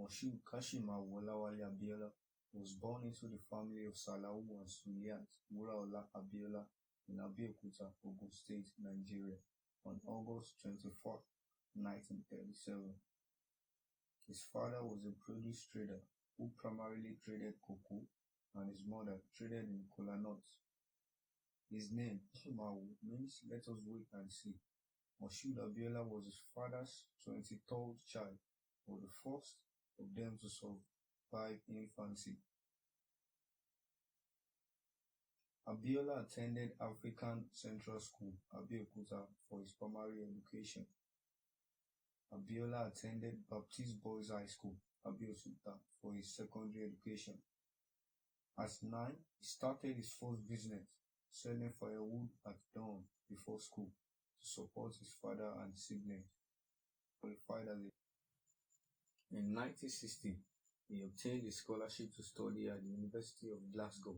Moshood Kashimawo Olawale Abiola was born into the family of Salawu and Suliat Wuraola Abiola in Abeokuta, Ogun State, Nigeria, on August 24, 1937. His father was a produce trader who primarily traded cocoa, and his mother traded in kola nuts. His name, Kashimawo, means "let us wait and see." Moshood Abiola was his father's 23rd child, but the first of them to survive infancy. Abiola attended African Central School, Abeokuta, for his primary education. Abiola attended Baptist Boys High School, Abeokuta, for his secondary education. At 9, he started his first business, selling firewood at dawn before school to support his father and siblings. In 1960, he obtained a scholarship to study at the University of Glasgow,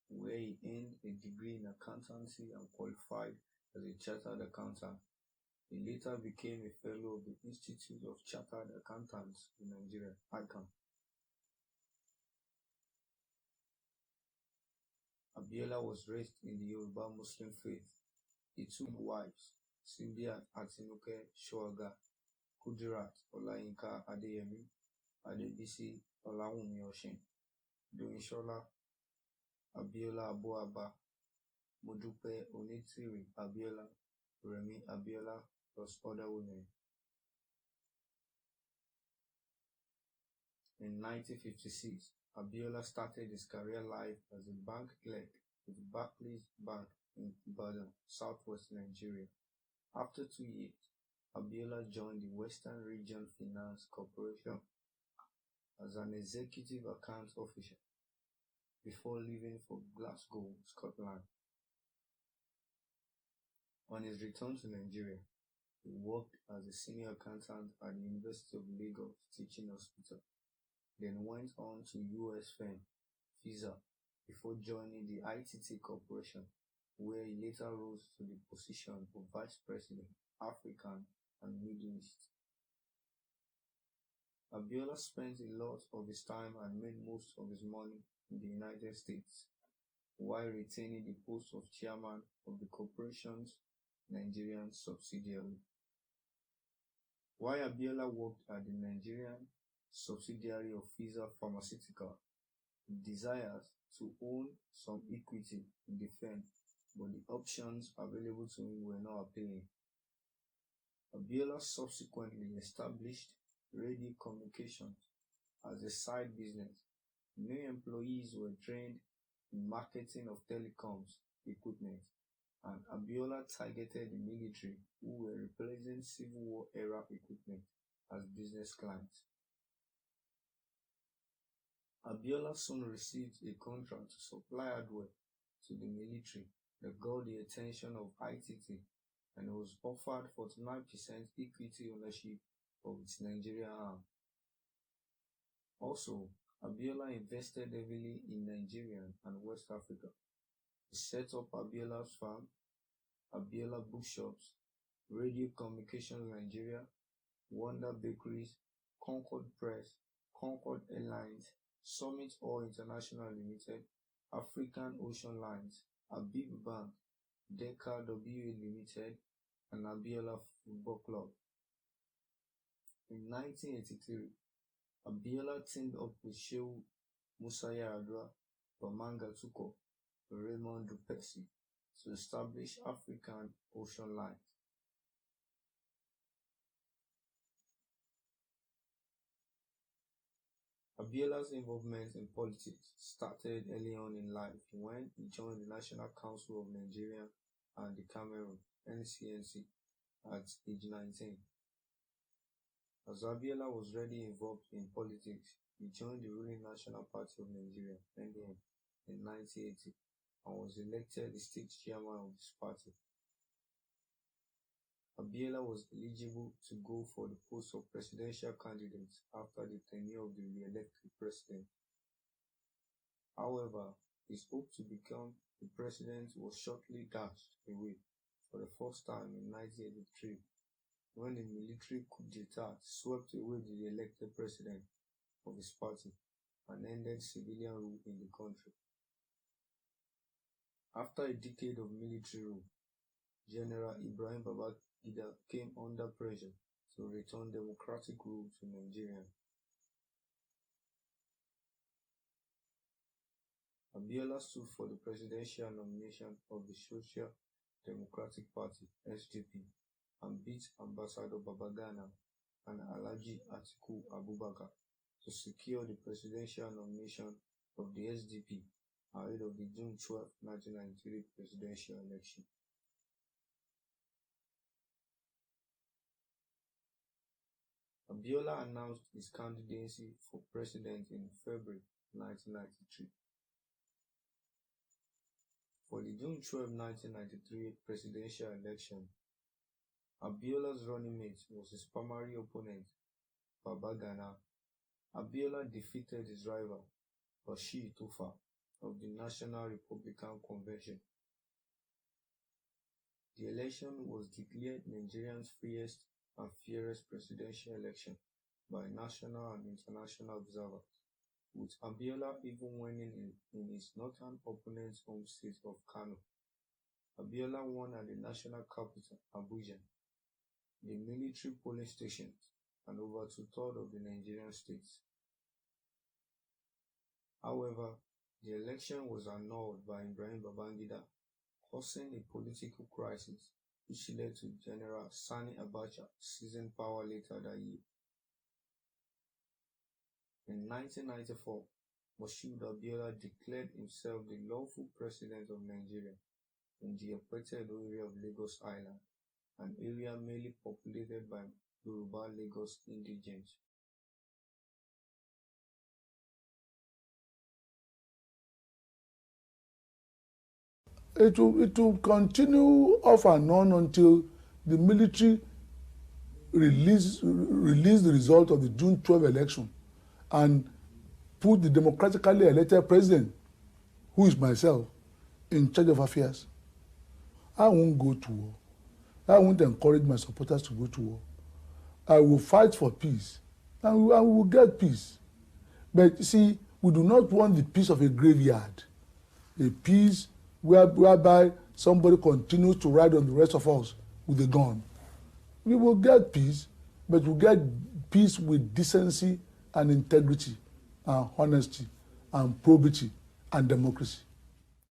where he earned a degree in accountancy and qualified as a chartered accountant. He later became a fellow of the Institute of Chartered Accountants in Nigeria, ICAN. Abiola was raised in the Yoruba Muslim faith. He took wives, Simbiat Atinuke Shoaga, Kudirat Olayinka Adeyemi, Adebisi Olawunmi Oshin, Doyinshola Abiola Abuaba, Modupe Onitiri Abiola, Remi Abiola, plus other women. In 1956, Abiola started his career life as a bank clerk with Barclays Bank in Ibadan, southwest Nigeria. After 2 years, Abiola joined the Western Region Finance Corporation as an executive account officer before leaving for Glasgow, Scotland. On his return to Nigeria, he worked as a senior accountant at the University of Lagos Teaching Hospital, then went on to US firm Visa before joining the ITT Corporation, where he later rose to the position of Vice President, African and Middle East. Abiola spent a lot of his time and made most of his money in the United States, while retaining the post of chairman of the corporation's Nigerian subsidiary. While Abiola worked at the Nigerian subsidiary of Visa Pharmaceutical, he desires to own some equity in the firm, but the options available to him were not appealing. Abiola subsequently established radio communications as a side business. New employees were trained in marketing of telecoms equipment, and Abiola targeted the military, who were replacing Civil War era equipment as business clients. Abiola soon received a contract to supply hardware to the military that got the attention of ITT, and was offered 49% equity ownership of its Nigerian arm. Also, Abiola invested heavily in Nigeria and West Africa. He set up Abiola's farm, Abiola Bookshops, Radio Communications Nigeria, Wonder Bakeries, Concord Press, Concord Airlines, Summit Oil International Limited, African Ocean Lines, Abib Bank, Deca WA Limited, and Abiola Football Club. In 1983, Abiola teamed up with Shehu Musa Yaradua, Bamanga Tuko, and Raymond Dupexy to establish African Ocean Lines. Abiola's involvement in politics started early on in life when he joined the National Council of Nigeria and the Cameroon (NCNC) at age 19. As Abiola was already involved in politics, he joined the ruling National Party of Nigeria (NDM) in 1980 and was elected the state chairman of this party. Abiola was eligible to go for the post of presidential candidate after the tenure of the re-elected president. However, his hope to become the president was shortly dashed away for the first time in 1983, when the military coup d'etat swept away the elected president of his party and ended civilian rule in the country. After a decade of military rule, General Ibrahim Babangida came under pressure to return democratic rule to Nigeria. Abiola stood for the presidential nomination of the Social Democratic Party (SDP) and beat Ambassador Babagana and Alhaji Atiku Abubakar to secure the presidential nomination of the SDP ahead of the June 12, 1993 presidential election. Abiola announced his candidacy for president in February 1993. For the June 12, 1993 presidential election, Abiola's running mate was his primary opponent, Babagana. Abiola defeated his rival, Bashir Tofa, of the National Republican Convention. The election was declared Nigeria's freest and fairest presidential election by national and international observers, with Abiola even winning in his northern opponent's home state of Kano. Abiola won at the national capital, Abuja, the military polling stations, and over two-thirds of the Nigerian states. However, the election was annulled by Ibrahim Babangida, causing a political crisis which led to General Sani Abacha seizing power later that year. In 1994, Moshood Abiola declared himself the lawful president of Nigeria in the operated area of Lagos Island, an area mainly populated by Yoruba Lagos indigents. It will continue off and on until the military release the result of the June 12 election and put the democratically elected president, who is myself, in charge of affairs. I won't go to war. I won't encourage my supporters to go to war. I will fight for peace, and we will get peace. But you see, we do not want the peace of a graveyard, a peace whereby somebody continues to ride on the rest of us with a gun. We will get peace, but we'll get peace with decency and integrity and honesty and probity and democracy.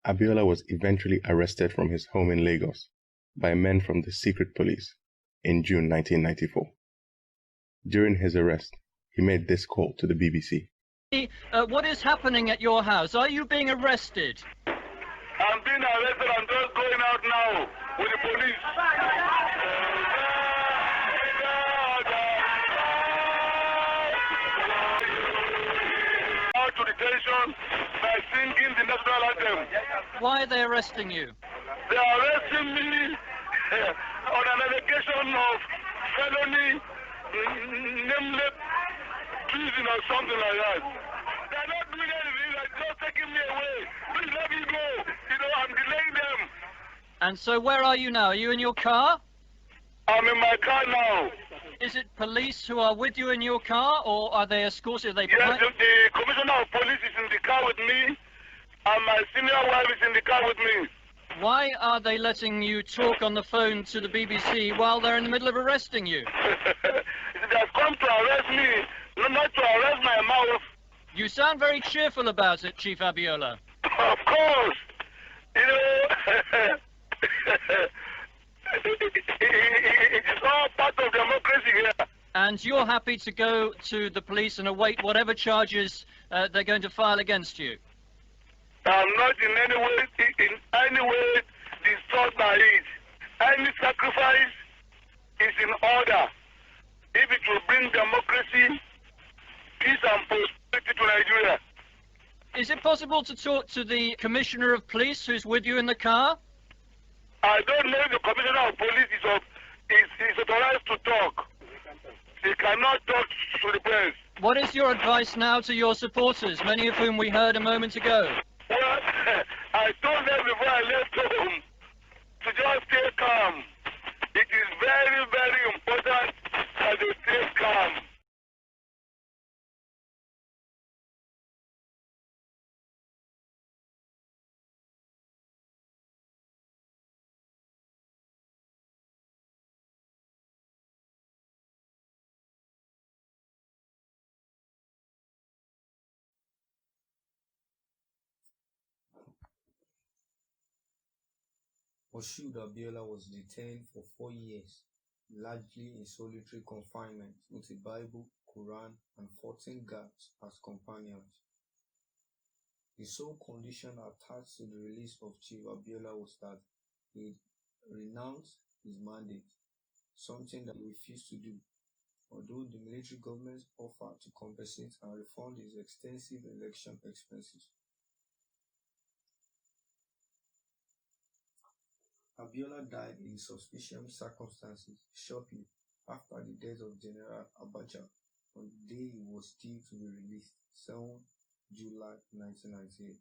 Abiola was eventually arrested from his home in Lagos by men from the secret police in June 1994. During his arrest, he made this call to the BBC. What is happening at your house? Are you being arrested? I'm being arrested. I'm just going out now with the police. Out to detention by singing the national anthem. Why are they arresting you? They are arresting me on an allegation of felony, nameless treason or something like that. They're not doing anything. They're just taking me away. Please let me go. I'm delaying them. And so where are you now? Are you in your car? I'm in my car now. Is it police who are with you in your car, or are they escorted? Are they yes, the commissioner of police is in the car with me, and my senior wife is in the car with me. Why are they letting you talk on the phone to the BBC while they're in the middle of arresting you? They have come to arrest me, not to arrest my mouth. You sound very cheerful about it, Chief Abiola. Of course. It is all part of democracy here. And you're happy to go to the police and await whatever charges they're going to file against you? I'm not in any way disturbed by it. Any sacrifice is in order. If it will bring democracy, peace and prosperity to Nigeria. Is it possible to talk to the Commissioner of Police who's with you in the car? I don't know if the Commissioner of Police is authorized to talk. He cannot talk to the press. What is your advice now to your supporters, many of whom we heard a moment ago? Well, I told them before I left home to just stay calm. It is very, very important that they stay calm. Moshood Abiola was detained for 4 years, largely in solitary confinement with a Bible, Quran, and 14 guards as companions. The sole condition attached to the release of Chief Abiola was that he renounced his mandate, something that he refused to do, although the military government offered to compensate and refund his extensive election expenses. Abiola died in suspicious circumstances shortly after the death of General Abacha on the day he was due to be released, 7 July 1998.